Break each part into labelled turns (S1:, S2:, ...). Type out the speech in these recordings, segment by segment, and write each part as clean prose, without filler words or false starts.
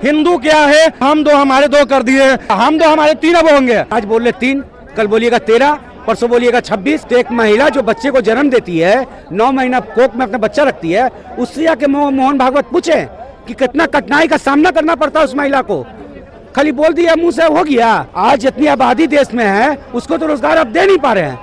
S1: हिंदू क्या है, हम दो हमारे दो कर दिए, हम दो हमारे तीन अब होंगे। आज बोल रहे 3, कल बोलिएगा 13, परसों बोलिएगा 26। तो एक महिला जो बच्चे को जन्म देती है, 9 महीना कोख में अपना बच्चा रखती है, उससे आके मोहन भागवत पूछे कि कितना कठिनाई का सामना करना पड़ता है उस महिला को। खाली बोल दिया मुंह से हो गया। आज जितनी आबादी देश में है उसको तो रोजगार अब दे नहीं पा रहे हैं,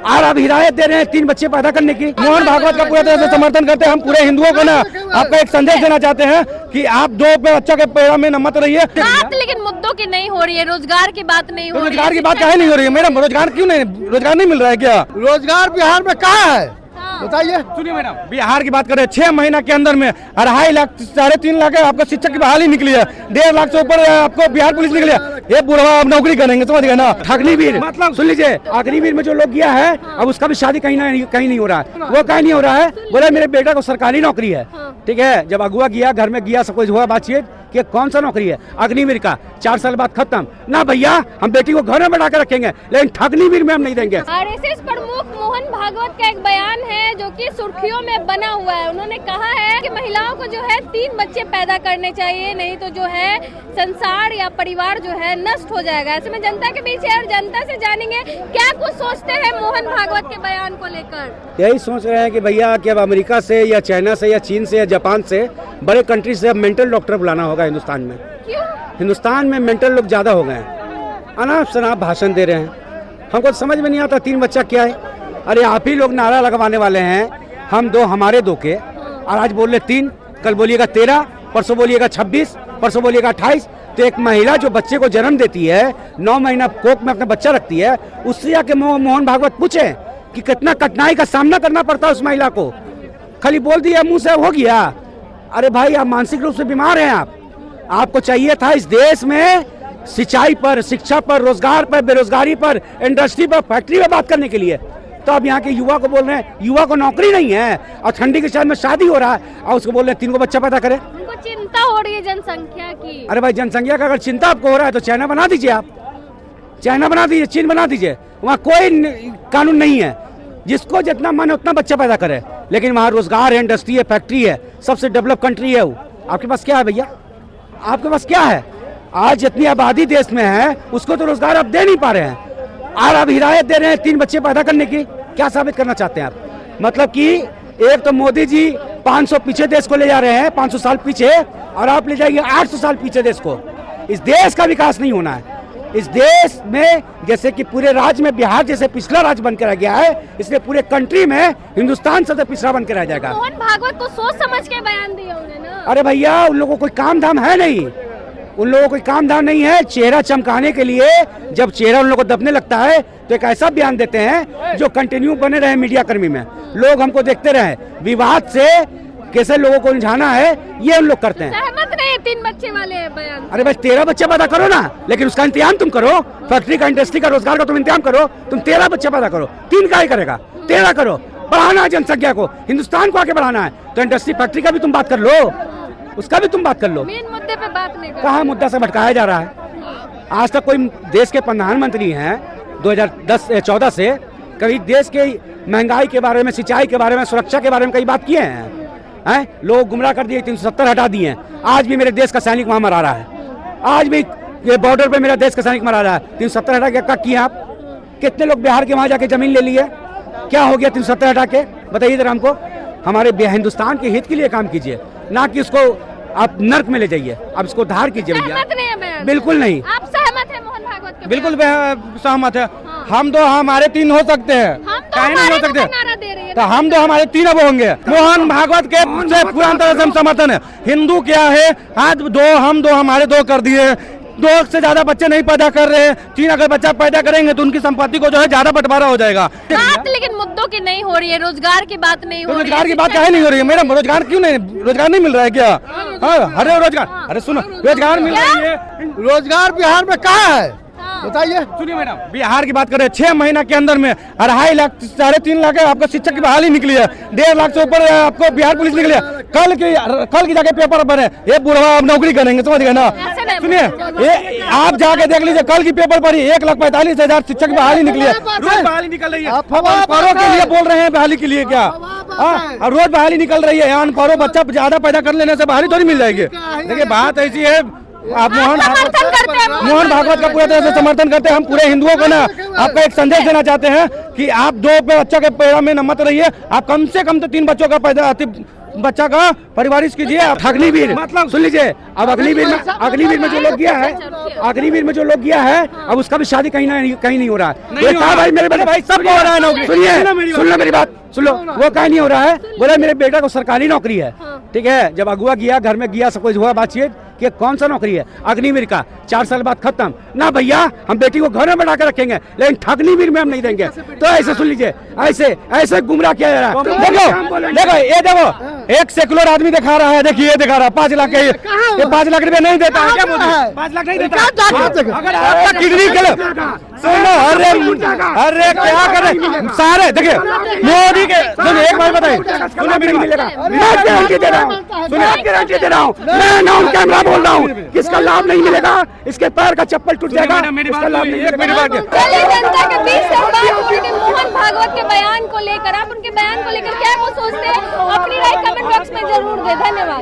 S1: और अब हिदायत दे रहे हैं 3 बच्चे पैदा करने की। मोहन भागवत का पूरा तरह से समर्थन करते हैं। हम पूरे हिंदुओं को ना आपका एक संदेश देना चाहते हैं कि आप 2 बच्चों के पैदा में न मत रहिए।
S2: बात लेकिन मुद्दों की नहीं हो रही है, रोजगार की बात नहीं हो रही है।
S1: रोजगार की बात काहे नहीं हो रही है मैडम? रोजगार क्यों नहीं, रोजगार नहीं मिल रहा है क्या?
S3: रोजगार बिहार में कहाँ है बताइए।
S1: सुनिए मैडम, बिहार की बात करें, 6 महीना के अंदर में 2.5 लाख 3.5 लाख आपको शिक्षक की बहाली निकली है, 1.5 लाख से ऊपर आपको बिहार पुलिस निकली है। ये बुढ़वा अब नौकरी करेंगे, समझ गए ना? अग्निवीर मतलब सुन लीजिए, अग्निवीर में जो लोग गया है अब उसका भी शादी कहीं नहीं हो रहा है। वो कहीं नहीं हो रहा है, बोले मेरे बेटा को सरकारी नौकरी है। ठीक है, जब अगुआ गया, घर में गया, सब कुछ हुआ बातचीत कि कौन सा नौकरी है, अग्निवीर का 4 साल बाद खत्म ना भैया, हम बेटी को घर में बैठा कर रखेंगे, लेकिन अग्निवीर में हम नहीं देंगे।
S2: आरएसएस प्रमुख मोहन भागवत का एक बयान है जो कि सुर्खियों में बना हुआ है। उन्होंने कहा है कि महिलाओं को जो है 3 बच्चे पैदा करने चाहिए, नहीं तो जो है संसार या परिवार जो है नष्ट हो जाएगा। ऐसे में जनता के बीच है और जनता से जानेंगे क्या कुछ सोचते हैं मोहन भागवत के बयान को लेकर।
S1: यही सोच रहे हैं कि भैया कि अब अमेरिका से या चाइना से या चीन से या जापान से, बड़े कंट्री से अब मेंटल डॉक्टर बुलाना होगा हिंदुस्तान में।
S2: क्यों?
S1: हिंदुस्तान में मेंटल लोग ज्यादा हो गए हैं, अनाप शनाप भाषण दे रहे हैं। हमको समझ में नहीं आता 3 बच्चा क्या है। अरे आप ही लोग नारा लगवाने वाले हैं, हम 2 हमारे 2 के, और आज बोल रहे 3, कल बोलिएगा 13, परसों बोलिएगा 26, परसों बोलिएगा 28। तो एक महिला जो बच्चे को जन्म देती है, 9 महीना कोख में अपना बच्चा रखती है, उससे आके मोहन भागवत पूछे कि कितना कठिनाई का सामना करना पड़ता है उस महिला को। खाली बोल दिया मुंह से हो गया। अरे भाई, आप मानसिक रूप से बीमार हैं। आपको चाहिए था इस देश में सिंचाई पर, शिक्षा पर, रोजगार पर, बेरोजगारी पर, इंडस्ट्री पर, फैक्ट्री पर बात करने के लिए। तो अब यहाँ के युवा को बोल रहे हैं युवा को नौकरी नहीं है, और ठंडी के शहर में शादी हो रहा है, और उसको बोल रहे हैं 3 को बच्चा पैदा करे।
S2: उनको चिंता हो रही है जनसंख्या की।
S1: अरे भाई, जनसंख्या का अगर चिंता आपको हो रहा है तो चाइना बना दीजिए, आप चाइना बना दीजिए, चीन बना दीजिए। वहाँ कोई कानून नहीं है, जिसको जितना मन है उतना बच्चा पैदा करे, लेकिन वहाँ रोजगार है, इंडस्ट्री है, फैक्ट्री है, सबसे डेवलप कंट्री है वो। आपके पास क्या है भैया? आपके पास क्या है? आज जितनी आबादी देश में है उसको तो रोजगार अब दे नहीं पा रहे हैं, और अब हिदायत दे रहे हैं 3 बच्चे पैदा करने की। क्या साबित करना चाहते हैं आप? मतलब कि एक तो मोदी जी 500 पीछे देश को ले जा रहे हैं, 500 साल पीछे, और आप ले जाइए 800 साल पीछे देश को। इस देश का विकास नहीं होना है। इस देश में जैसे कि पूरे राज्य में बिहार जैसे पिछला राज्य बनकर रह गया है, इसलिए पूरे कंट्री में हिंदुस्तान सबसे पिछड़ा बनकर रह जाएगा।
S2: मोहन भागवत तो सोच समझ के बयान दिया उन्होंने ना।
S1: अरे भैया, उन लोगों को कोई काम धाम है नहीं, उन लोगों को कोई काम धाम नहीं है। चेहरा चमकाने के लिए जब चेहरा उन लोगों को दबने लगता है तो एक ऐसा बयान देते हैं जो कंटिन्यू बने रहे मीडिया कर्मी में, लोग हमको देखते रहे, विवाद से कैसे लोगों को उलझाना है ये उन लोग करते हैं।
S2: सहमत नहीं 3 बच्चे वाले बयान।
S1: अरे भाई, 13 बच्चा पैदा करो ना, लेकिन उसका इंतजाम तुम करो, फैक्ट्री का, इंडस्ट्री का, रोजगार का तुम इंतजाम करो। तुम 13 बच्चा पैदा करो, 3 का ही करेगा, 13 करो। बढ़ाना है जनसंख्या को, हिंदुस्तान को आगे बढ़ाना है, तो इंडस्ट्री फैक्ट्री का भी तुम बात कर लो, उसका भी तुम बात कर लो।
S2: मेन मुद्दे पे बात नहीं कर।
S1: कहाँ मुद्दा से भटकाया जा रहा है? आज तक कोई देश के प्रधानमंत्री हैं 2014 से कभी देश के महंगाई के बारे में, सिंचाई के बारे में, सुरक्षा के बारे में कई बात किए हैं? लोग गुमराह कर दिए, 370 हटा दिए हैं। आज भी मेरे देश का सैनिक वहां मरा रहा है, आज भी ये बॉर्डर पे मेरा देश का सैनिक मरा रहा है। 370 हटा के क्या किए आप? कितने लोग बिहार के वहां जाके जमीन ले लिए? क्या हो गया 370 हटा के? बताइए जरा हमको। हमारे हिंदुस्तान के हित के लिए काम कीजिए, ना कि उसको आप नर्क में ले जाइए। आप इसको उद्धार कीजिए भैया।
S2: सहमत नहीं है मैं।
S1: बिल्कुल नहीं।
S2: आप सहमत है मोहन भागवत के?
S1: बिल्कुल सहमत है। हम 2 हमारे 3 हो सकते हैं,
S2: हम तो
S1: काहे नहीं हो
S2: हमारे
S1: सकते?
S2: नारा दे रही है।
S1: तो हम 2 हमारे 3 अब होंगे। मोहन भागवत के से पूरा तरह से हम समर्थन है। हिंदू क्या है, आज 2 हम 2 हमारे 2 कर दिए, 2 से ज्यादा बच्चे नहीं पैदा कर रहे हैं। 3 अगर बच्चा पैदा करेंगे तो उनकी संपत्ति को जो है ज्यादा बंटवारा हो जाएगा।
S2: बात लेकिन मुद्दों की नहीं हो रही है, रोजगार की बात नहीं हो रही है।
S1: रोजगार की बात काहे नहीं हो रही है मैडम? रोजगार क्यों नहीं, रोजगार नहीं मिल रहा है क्या? हाँ, अरे रोजगार, अरे सुनो, रोजगार मिल रही है।
S3: रोजगार बिहार में कहाँ है बताइए।
S1: सुनिए मैडम, बिहार की बात करें, 6 महीना के अंदर में 2.5 लाख 3.5 लाख आपका शिक्षक की बहाली निकली है, 1.5 लाख से ऊपर आपको बिहार पुलिस निकली है। कल की जाके पेपर बने, ये बुढ़वा आप नौकरी करेंगे, समझ गए ना। सुनिए, ये आप जाके देख लीजिए, कल की पेपर पढ़ी, 1,45,000 शिक्षक की बहाली निकली है। रोज बहाली निकल रही है, अनपढ़ों के लिए बोल रहे हैं बहाली के लिए क्या? और रोज बहाली निकल रही है, अनपढ़ों बच्चा ज्यादा पैदा कर लेने से बहाली थोड़ी मिल जाएगी। देखिए बात ऐसी है, आप मोहन भागवत का पूरा तरह से समर्थन करते हैं। हम पूरे हिंदुओं को ना आपका एक संदेश देना चाहते हैं कि आप 2 बच्चा के पैदा में न मत रहिए, आप कम से कम तो 3 बच्चों का पैदा बच्चा का परिवारिश कीजिए। अग्निवीर मतलब सुन लीजिए, अब अग्निवीर में जो लोग गया है, अग्निवीर में जो लोग गया है, अब उसका भी शादी कहीं नहीं हो रहा है। ये कहा भाई मेरे बड़े भाई सब हो रहा है नौकरी, सुनिए सुन लो मेरी बात सुन लो, वो कहीं नहीं हो रहा है। बोला मेरे बेटा को सरकारी नौकरी है, ठीक है। जब अगुआ गया, घर में गया, सब कुछ हुआ, बातचीत कि कौन सा नौकरी है, अग्निवीर का, 4 साल बाद खत्म ना भैया, हम बेटी को घर में बैठा कर रखेंगे, लेकिन अग्निवीर में हम नहीं देंगे। तो ऐसे सुन लीजिए, ऐसे गुमराह किया जा रहा है। देखो ये देखो, एक सेकुलर आदमी दिखा रहा है, देखिए ये दिखा रहा है 5 लाख के, ये 5 लाख रुपए नहीं देता है क्या मोदी? 5 लाख नहीं देता। अगर आपका किडनी सुनो, अरे क्या करे सारे, देखिए मोदी के, सुनिए एक बात बताइए, सुनिए मेरी मिलेगा, मैं गारंटी दे रहा हूँ, सुनिए गारंटी दे रहा हूँ, मैं नाम कैमरा बोल रहा हूँ, किसका लाभ नहीं मिलेगा, इसके पैर का चप्पल टूट जाएगा, इसका लाभ नहीं मिलेगा।
S2: चलिए जनता के बीच से बात करेंगे मोहन भागवत के बयान को लेकर। आप उनके बयान को लेकर क्या वो सोचते हैं, अपनी राय कमेंट बॉक्स में जरूर दें। धन्यवाद।